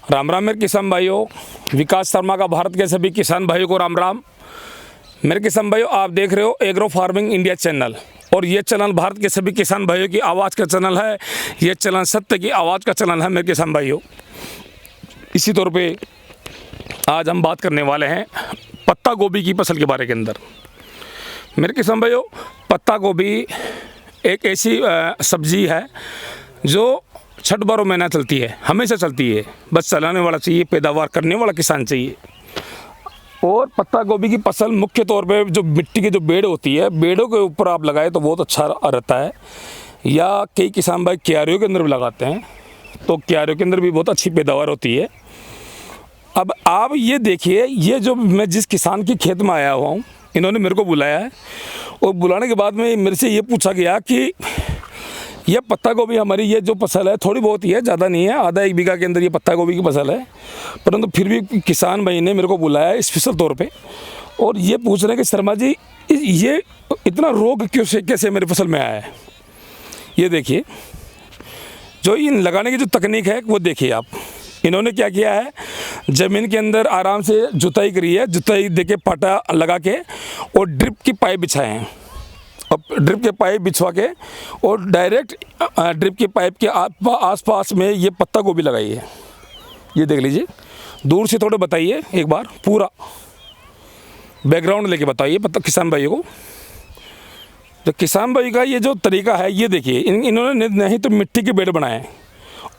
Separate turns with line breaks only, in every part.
राम राम मेरे किसान भाइयों, विकास शर्मा का भारत के सभी किसान भाइयों को राम राम। मेरे किसान भाइयों, आप देख रहे हो एग्रो फार्मिंग इंडिया चैनल, और ये चैनल भारत के सभी किसान भाइयों की आवाज़ का चैनल है। ये चैनल सत्य की आवाज़ का चैनल है मेरे किसान भाइयों। इसी तौर पे आज हम बात करने वाले हैं पत्ता गोभी की फसल के बारे के अंदर। मेरे किसान भाइयों, पत्ता गोभी एक ऐसी सब्जी है जो 6-12 महीना चलती है, हमेशा चलती है। बस चलाने वाला चाहिए, पैदावार करने वाला किसान चाहिए। और पत्ता गोभी की फसल मुख्य तौर पे जो मिट्टी की जो बेड़ होती है, बेड़ों के ऊपर आप लगाए तो बहुत अच्छा रहता है। या कई किसान भाई क्यारियों के अंदर भी लगाते हैं, तो क्यारियों के अंदर भी बहुत अच्छी पैदावार होती है। अब आप ये देखिए, ये जो मैं जिस किसान के खेत में आया हुआ हूँ, इन्होंने मेरे को बुलाया है, और बुलाने के बाद में मेरे से ये पूछा गया कि ये पत्ता गोभी हमारी ये जो फसल है थोड़ी बहुत ही है, ज़्यादा नहीं है, आधा 1 बीघा के अंदर ये पत्ता गोभी की फसल है। परंतु फिर भी किसान भाई ने मेरे को बुलाया है स्पेशल तौर पे, और ये पूछ रहे हैं कि शर्मा जी ये इतना रोग कैसे मेरी फसल में आया है। ये देखिए, जो इन लगाने की जो तकनीक है वो देखिए आप। इन्होंने क्या किया है, ज़मीन के अंदर आराम से जुताई करी है, जुताई दे के पाटा लगा के और ड्रिप की पाइप बिछाए हैं। अब ड्रिप के पाइप बिछवा के और डायरेक्ट ड्रिप के पाइप के आसपास में ये पत्ता गोभी लगाई है। ये देख लीजिए, दूर से थोड़े बताइए एक बार, पूरा बैकग्राउंड लेके बताइए पत्ता किसान भाइयों को। तो किसान भाई का ये जो तरीका है, ये देखिए, इन्होंने नहीं तो मिट्टी के बेड बनाए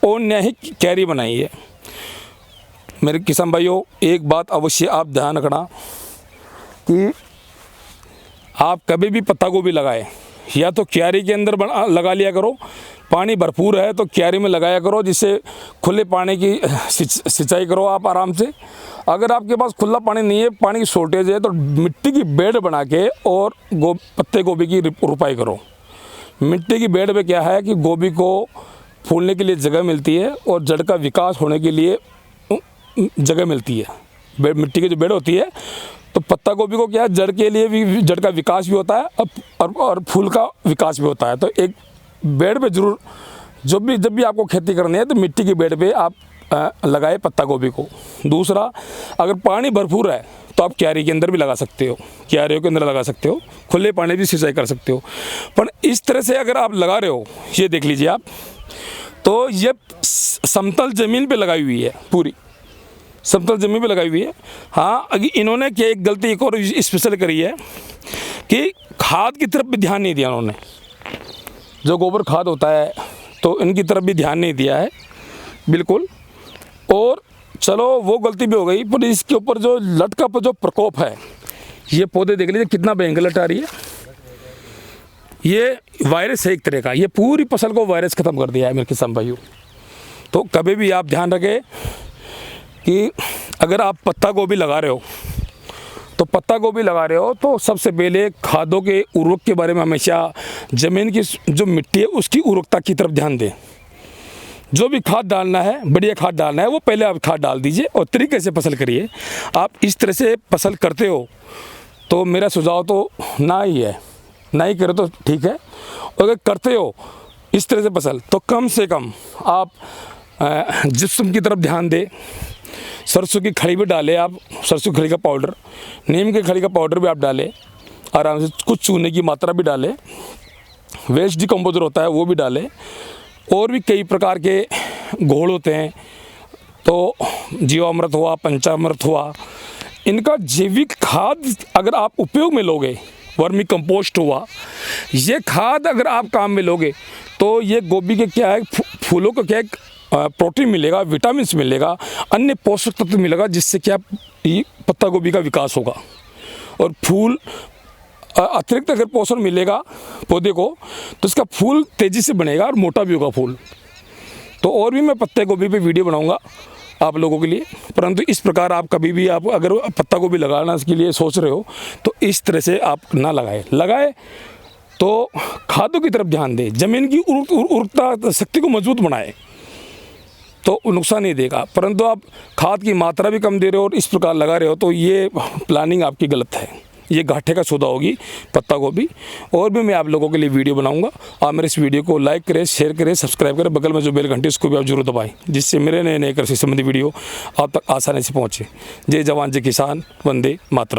और न ही क्यारी बनाई है। मेरे किसान भाइयों, एक बात अवश्य आप ध्यान रखना कि आप कभी भी पत्ता गोभी लगाए या तो क्यारी के अंदर लगा लिया करो। पानी भरपूर है तो क्यारी में लगाया करो, जिससे खुले पानी की सिंचाई करो आप आराम से। अगर आपके पास खुला पानी नहीं है, पानी की शॉर्टेज है, तो मिट्टी की बेड बना के और पत्ते गोभी की रोपाई करो। मिट्टी की बेड में क्या है कि गोभी को फूलने के लिए जगह मिलती है और जड़ का विकास होने के लिए जगह मिलती है। मिट्टी की जो बेड होती है, तो पत्ता गोभी को क्या है, जड़ के लिए भी, जड़ का विकास भी होता है और फूल का विकास भी होता है। तो एक बेड पे जरूर जब भी आपको खेती करनी है तो मिट्टी की बेड पे आप लगाए पत्ता गोभी को। दूसरा, अगर पानी भरपूर है तो आप क्यारी के अंदर भी लगा सकते हो, क्यारियों के अंदर लगा सकते हो, खुले पानी भी सिंचाई कर सकते हो। पर इस तरह से अगर आप लगा रहे हो, ये देख लीजिए आप, तो ये समतल ज़मीन पर लगाई हुई है, पूरी समतल जमीन पे लगाई हुई है। हाँ, अगर इन्होंने क्या एक गलती एक और स्पेशल करी है कि खाद की तरफ भी ध्यान नहीं दिया उन्होंने। जो गोबर खाद होता है तो इनकी तरफ भी ध्यान नहीं दिया है बिल्कुल। और चलो वो गलती भी हो गई, पर इसके ऊपर जो लट का जो प्रकोप है, ये पौधे देख लीजिए कितना भयंकर लट आ रही है। ये वायरस है एक तरह का, ये पूरी फसल को वायरस ख़त्म कर दिया है मेरे किसान भाइयों। तो कभी भी आप ध्यान रखें कि अगर आप पत्ता गोभी लगा रहे हो तो सबसे पहले खादों के उर्वरक के बारे में हमेशा ज़मीन की जो मिट्टी है उसकी उर्वरकता की तरफ ध्यान दें। जो भी खाद डालना है, बढ़िया खाद डालना है, वो पहले आप खाद डाल दीजिए और तरीके से फसल करिए। आप इस तरह से फसल करते हो तो मेरा सुझाव तो ना ही है, ना ही करो तो ठीक है। अगर करते हो इस तरह से फसल, तो कम से कम आप जिस्म की तरफ ध्यान दें। सरसों की खड़ी भी डालें आप, सरसों की खड़ी का पाउडर, नीम की खड़ी का पाउडर भी आप डालें आराम से, कुछ चूने की मात्रा भी डालें, वेस्ट डिकम्पोजर होता है वो भी डालें, और भी कई प्रकार के घोल होते हैं, तो जीवामृत हुआ, पंचामृत हुआ, इनका जैविक खाद अगर आप उपयोग में लोगे, वर्मी कंपोस्ट हुआ, ये खाद अगर आप काम में लोगे तो ये गोभी के क्या है, फूलों को क्या है, प्रोटीन मिलेगा, विटामिन मिलेगा, अन्य पोषक तत्व मिलेगा, जिससे क्या ये पत्ता गोभी का विकास होगा। और फूल अतिरिक्त अगर पोषण मिलेगा पौधे को तो इसका फूल तेज़ी से बनेगा और मोटा भी होगा फूल। तो और भी मैं पत्ते गोभी पे वीडियो बनाऊंगा आप लोगों के लिए, परंतु इस प्रकार आप कभी भी आप अगर पत्ता गोभी लगाना इसके लिए सोच रहे हो तो इस तरह से आप ना लगाए तो खादों की तरफ ध्यान दें, ज़मीन की उर्वरकता शक्ति को मजबूत बनाए तो नुकसान नहीं देगा। परंतु आप खाद की मात्रा भी कम दे रहे हो और इस प्रकार लगा रहे हो तो ये प्लानिंग आपकी गलत है। ये घाटे का सौदा होगी पत्ता गोभी। और भी मैं आप लोगों के लिए वीडियो बनाऊंगा। आप मेरे इस वीडियो को लाइक करें, शेयर करें, सब्सक्राइब करें, बगल में जो बेल घंटी उसको भी आप जरूर दबाएं, जिससे मेरे नए नए कृषि संबंधी वीडियो आप तक आसानी से पहुँचे। जय जवान जय किसान, वंदे मातरम।